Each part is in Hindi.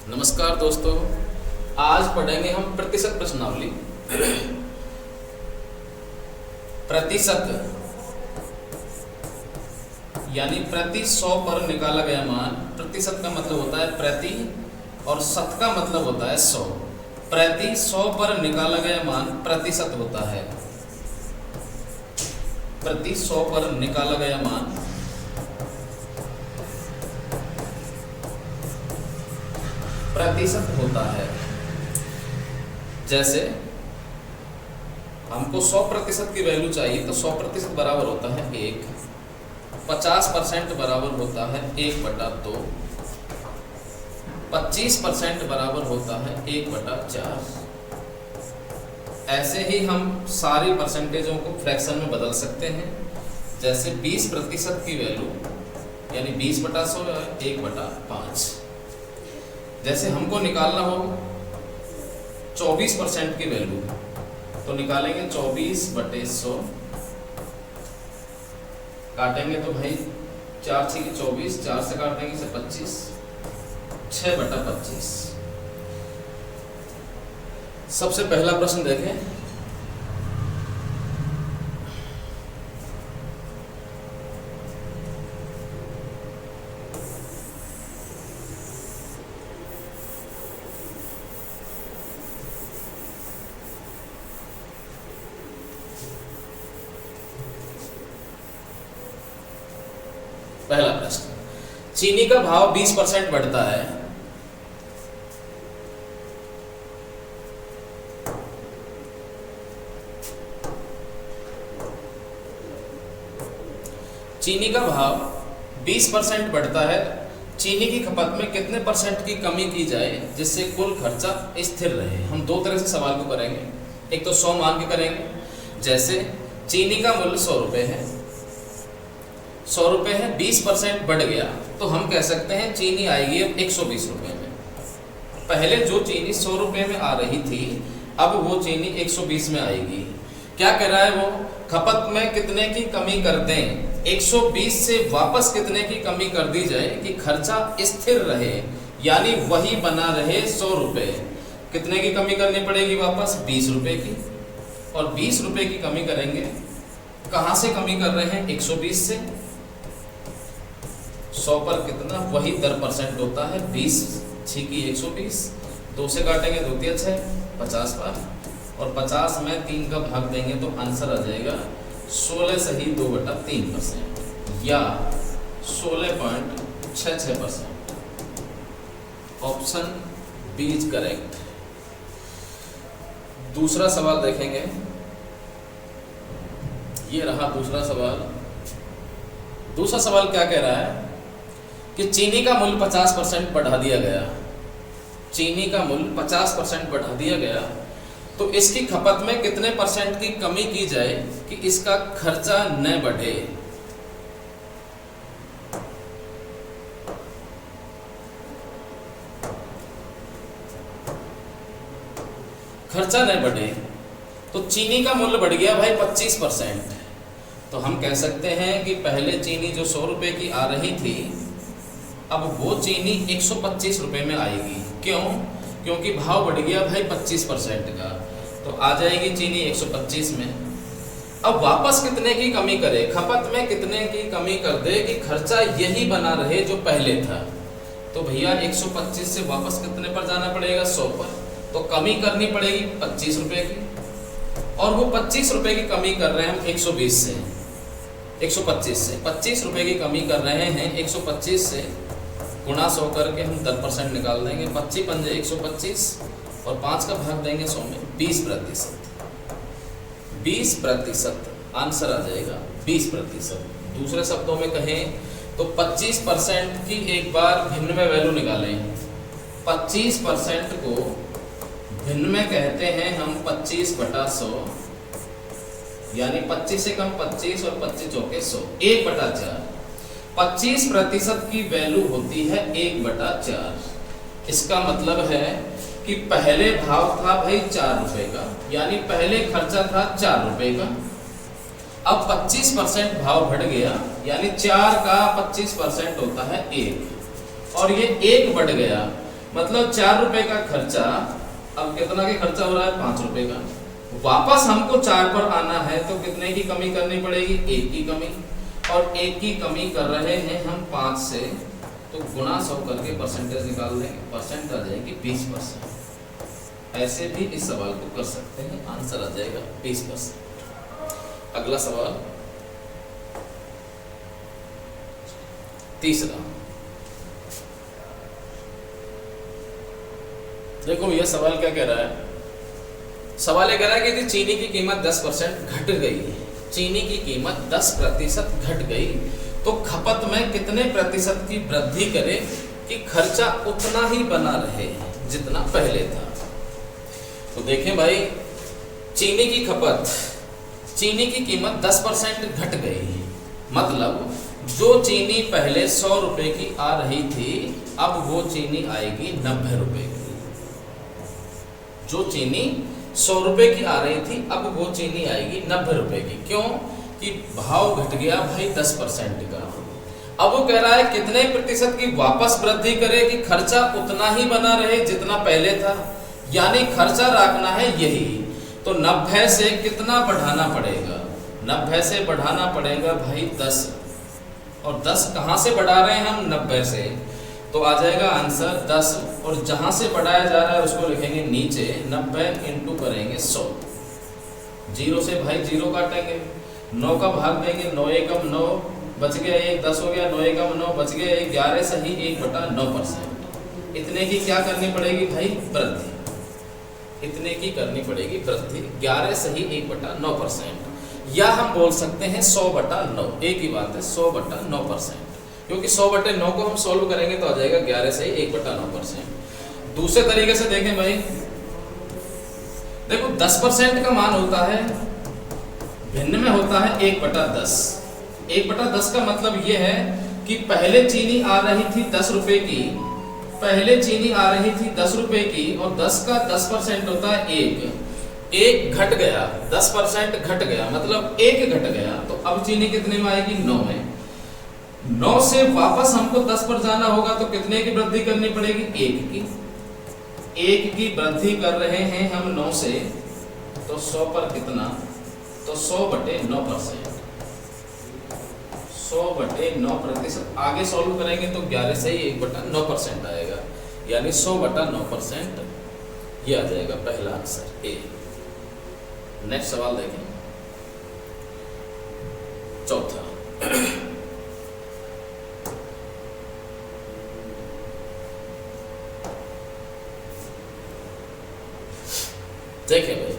नमस्कार दोस्तों, आज पढ़ेंगे हम प्रतिशत प्रश्नावली। प्रतिशत यानी प्रति 100 पर निकाला गया मान। प्रतिशत का मतलब होता है प्रति और शत का मतलब होता है 100। प्रति 100 पर निकाला गया मान प्रतिशत होता है। प्रति 100 पर निकाला गया मान प्रतिशत होता है। जैसे हमको 100% की वैल्यू चाहिए तो 100% बराबर होता है 1, 50% बराबर होता है 1/2, 25% बराबर होता है 1/4। ऐसे ही हम सारी परसेंटेजों को फ्रैक्शन में बदल सकते हैं। जैसे 20% की वैल्यू यानी 20/100 1/5। जैसे हमको निकालना हो 24% की वैल्यू तो निकालेंगे 24/100, काटेंगे तो भाई 4 6 24, 4 से काटेंगे से 25, 6/25। सबसे पहला प्रश्न देखें। पहला प्रश्न, चीनी का भाव 20% बढ़ता है। चीनी का भाव 20% बढ़ता है। चीनी की खपत में कितने परसेंट की कमी की जाए जिससे कुल खर्चा स्थिर रहे। हम दो तरह से सवाल को करेंगे। एक तो 100 मान के करेंगे। जैसे चीनी का मूल्य 100 रुपये है, 100 रुपये है, 20% बढ़ गया तो हम कह सकते हैं चीनी आएगी अब 120 रुपये में। पहले जो चीनी 100 रुपये में आ रही थी अब वो चीनी 120 में आएगी। क्या कह रहा है वो, खपत में कितने की कमी कर दें, 120 से वापस कितने की कमी कर दी जाए कि खर्चा स्थिर रहे, यानी वही बना रहे 100 रुपये। कितने की कमी करनी पड़ेगी वापस, 20 रुपये की। और 20 रुपये की कमी करेंगे, कहाँ से कमी कर रहे हैं, 120 से। 100 पर कितना, वही 10% होता है, 20 6 की 120, 2 से काटेंगे 2 3 6, 50 पर, और 50 में 3 का भाग देंगे तो आंसर आ जाएगा 16 सही 2/3% या 16.66%। Option B is correct. दूसरा सवाल देखेंगे। ये रहा दूसरा सवाल। दूसरा सवाल क्या कह रहा है कि चीनी का मूल्य 50% बढ़ा दिया गया। चीनी का मूल्य 50% बढ़ा दिया गया तो इसकी खपत में कितने परसेंट की कमी की जाए कि इसका खर्चा न बढ़े। खर्चा न बढ़े तो चीनी का मूल्य बढ़ गया भाई 25%। तो हम कह सकते हैं कि पहले चीनी जो 100 रुपये की आ रही थी अब वो चीनी 125 रुपये में आएगी। क्यों? क्योंकि भाव बढ़ गया भाई 25% का, तो आ जाएगी चीनी 125 में। अब वापस कितने की कमी करे, खपत में कितने की कमी कर दे कि खर्चा यही बना रहे जो पहले था। तो भैया 125 से वापस कितने पर जाना पड़ेगा, 100 पर। तो कमी करनी पड़ेगी 25 रुपये की, और वो 25 रुपये की कमी कर रहे हैं हम 120 से, 125 से 25 रुपये की कमी कर रहे हैं 125 से। गुणा 100 करके हम 10% निकाल देंगे, 25 पंजे 125 और 5 का भाग देंगे 100 में, 20%। 20% आंसर आ जाएगा 20%। दूसरे शब्दों में कहें तो 25% की एक बार भिन्न में वैल्यू निकालें। 25% को भिन्न में कहते हैं हम 25/100, यानी 25 से कम 25 और 25 चौके 100, 1/4। 25% की वैल्यू होती है 1/4। इसका मतलब है कि पहले भाव था भाई 4 रुपए का, यानी पहले खर्चा था 4 रुपए का। अब 25% भाव बढ़ गया, यानी 4 का 25% होता है 1, और ये 1 बढ़ गया, मतलब 4 रुपए का खर्चा, अब कितना के खर्चा हो रहा है 5 रुपए का, वापस हमको 4 पर आना है तो कितने की कमी करनी पड़ेगी, 1 की कमी, और 1 की कमी कर रहे हैं हम 5 से, तो गुना 100 करके परसेंटेज निकाल देंगे, परसेंट आ जाएगी 20%। ऐसे भी इस सवाल को कर सकते हैं, आंसर आ जाएगा 20%। अगला सवाल तीसरा, देखो यह सवाल क्या कह रहा है, सवाल ये कह रहा है कि यदि चीनी की कीमत 10% घट गई, चीनी की कीमत 10% घट गई तो खपत में कितने प्रतिशत की वृद्धि करे कि खर्चा उतना ही बना रहे जितना पहले था। तो देखें भाई, चीनी की खपत, चीनी की कीमत 10% घट गई, मतलब जो चीनी पहले 100 रुपए की आ रही थी अब वो चीनी आएगी 90 रुपए की। जो चीनी 100 रुपए की आ रही थी अब वो चीनी आएगी 90 रुपए की। क्यों? कि भाव घट गया भाई 10% का। अब वो कह रहा है कितने प्रतिशत की वापस वृद्धि करे कि खर्चा उतना ही बना रहे जितना पहले था, यानी खर्चा रखना है यही। तो 90 से कितना बढ़ाना पड़ेगा, 90 से बढ़ाना पड़ेगा भाई 10, और 10 कहाँ से बढ़ा रहे हैं हम, 90 से, तो आ जाएगा आंसर 10, और जहां से बढ़ाया जा रहा है उसको लिखेंगे नीचे, 90 इंटू करेंगे 100, 0 से भाई 0 काटेंगे, 9 का भाग देंगे, 9 एकम 9 बच गया 1, 10 हो गया, 9 एकम 9 बच गया 1, 11 सही 1/9%। इतने की क्या करनी पड़ेगी भाई, वृद्धि, इतने की करनी पड़ेगी वृद्धि, 11 सही 1/9%, या हम बोल सकते हैं 100/9, एक ही बात है 100/9%, क्योंकि 100/9 को हम सॉल्व करेंगे तो आ जाएगा 11 सही 1/9%। दूसरे तरीके से देखें भाई, देखो 10% का मान होता है, भिन्न में होता है 1/10। 1/10 का मतलब ये है कि पहले चीनी आ रही थी 10 रुपए की, पहले चीनी आ रही थी 10 रुपए की, और 10 का 10% होता है 1 घट गया, 10% घट गया मतलब 1 घट गया, तो अब चीनी कितने में आएगी, 9 में। 9 से वापस हमको 10 पर जाना होगा तो कितने की वृद्धि करनी पड़ेगी, 1 की। 1 की वृद्धि कर रहे हैं हम 9 से, तो 100 पर कितना, तो 100/9%, 100/9%। आगे सॉल्व करेंगे तो 11 से ही 1/9% आएगा, यानी 100/9%, ये आ जाएगा पहला आंसर ए। नेक्स्ट सवाल देखें, चौथा, देखें भाई,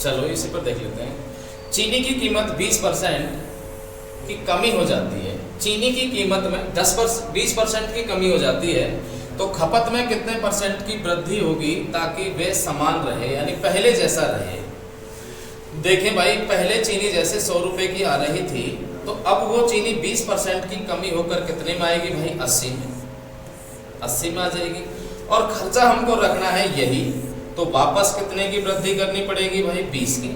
चलो इसी पर देख लेते हैं। चीनी की कीमत 20% की कमी हो जाती है, चीनी की कीमत में 20% की कमी हो जाती है, तो खपत में कितने % की वृद्धि होगी ताकि वे समान रहे, यानी पहले जैसा रहे। देखें भाई, पहले चीनी जैसे 100 रुपए की आ रही थी, तो अब वो चीनी 20% की कमी होकर कितने में आएगी भाई, 80 में, 80 में आ जाएगी। और खर्चा हमको रखना है यही, तो वापस कितने की वृद्धि करनी पड़ेगी भाई, 20 की।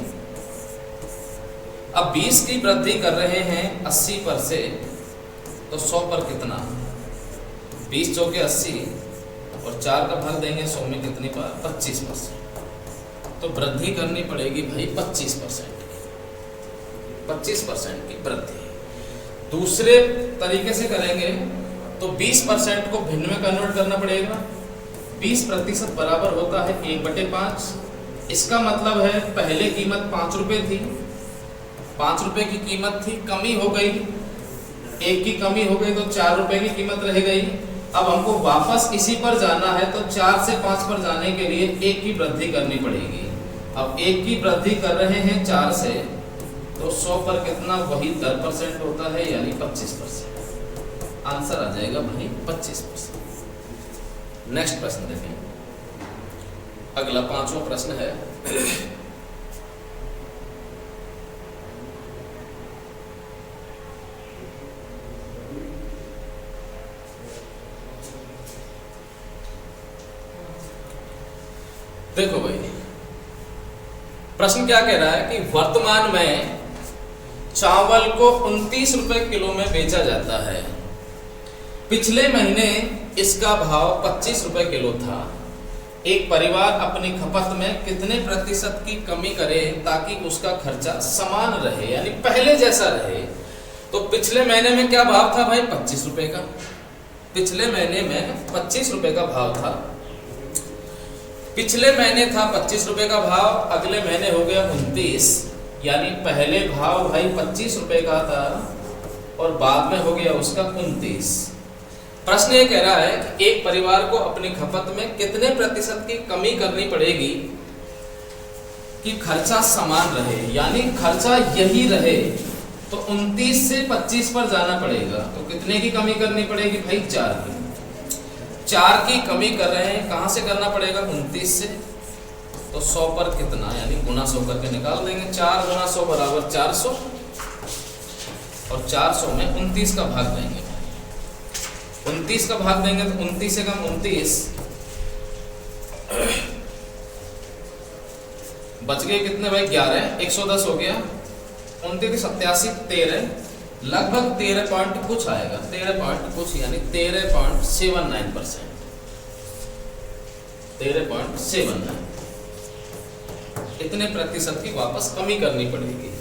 अब 20 की वृद्धि कर रहे हैं 80 पर से, तो 100 पर कितना, 20 चौके 80, और 4 का भाग देंगे 100 में, कितनी पर, 25%। तो वृद्धि करनी पड़ेगी भाई 25% की। 25% की वृद्धि। दूसरे तरीके से करेंगे तो 20% को भिन्न में कन्वर्ट करना पड़ेगा। 20% बराबर होता है 1/5। इसका मतलब है पहले कीमत 5 रुपये थी, 5 रुपये की कीमत थी, कमी हो गई, 1 की कमी हो गई तो 4 रुपये की कीमत रह गई। अब हमको वापस इसी पर जाना है तो 4 से 5 पर जाने के लिए 1 की वृद्धि करनी पड़ेगी। अब 1 की वृद्धि कर रहे हैं 4 से, तो 100 पर कितना, वही 10% होता है, यानी 25%। आंसर आ जाएगा भाई 25%। नेक्स्ट प्रश्न देखें। अगला 5वां प्रश्न है देखो भाई, प्रश्न क्या कह रहा है कि वर्तमान में चावल को 29 रुपए किलो में बेचा जाता है। पिछले महीने इसका भाव 25 रुपए किलो था। एक परिवार अपनी खपत में कितने प्रतिशत की कमी करे ताकि उसका खर्चा समान रहे, यानी पहले जैसा रहे। तो पिछले महीने में क्या भाव था भाई, 25 रुपए का। पिछले महीने में 25 रुपए का भाव था। पिछले महीने था 25 रुपए का भाव, अगले महीने हो गया 29, यानी पहले भाव भाई 25 रुपए का था और बाद में हो गया उसका 29। प्रश्न ये कह रहा है कि एक परिवार को अपनी खपत में कितने प्रतिशत की कमी करनी पड़ेगी कि खर्चा समान रहे, यानी खर्चा यही रहे। तो 29 से 25 पर जाना पड़ेगा। तो कितने की कमी करनी पड़ेगी भाई, 4 की। 4 की कमी कर रहे हैं, कहां से करना पड़ेगा, 29 से। तो 100 पर कितना, यानी गुना 100 करके निकाल देंगे। 4 गुना 100 बराबर 400, और 400 में 29 का भाग देंगे। 29 का भाग देंगे तो 29 से कम 29 बच गए कितने भाई, 11। 110 हो गया, 29 87 13, लगभग 13 पॉइंट कुछ आएगा, 13 पॉइंट कुछ, यानी 13.79%। 13.79 इतने प्रतिशत की वापस कमी करनी पड़ेगी।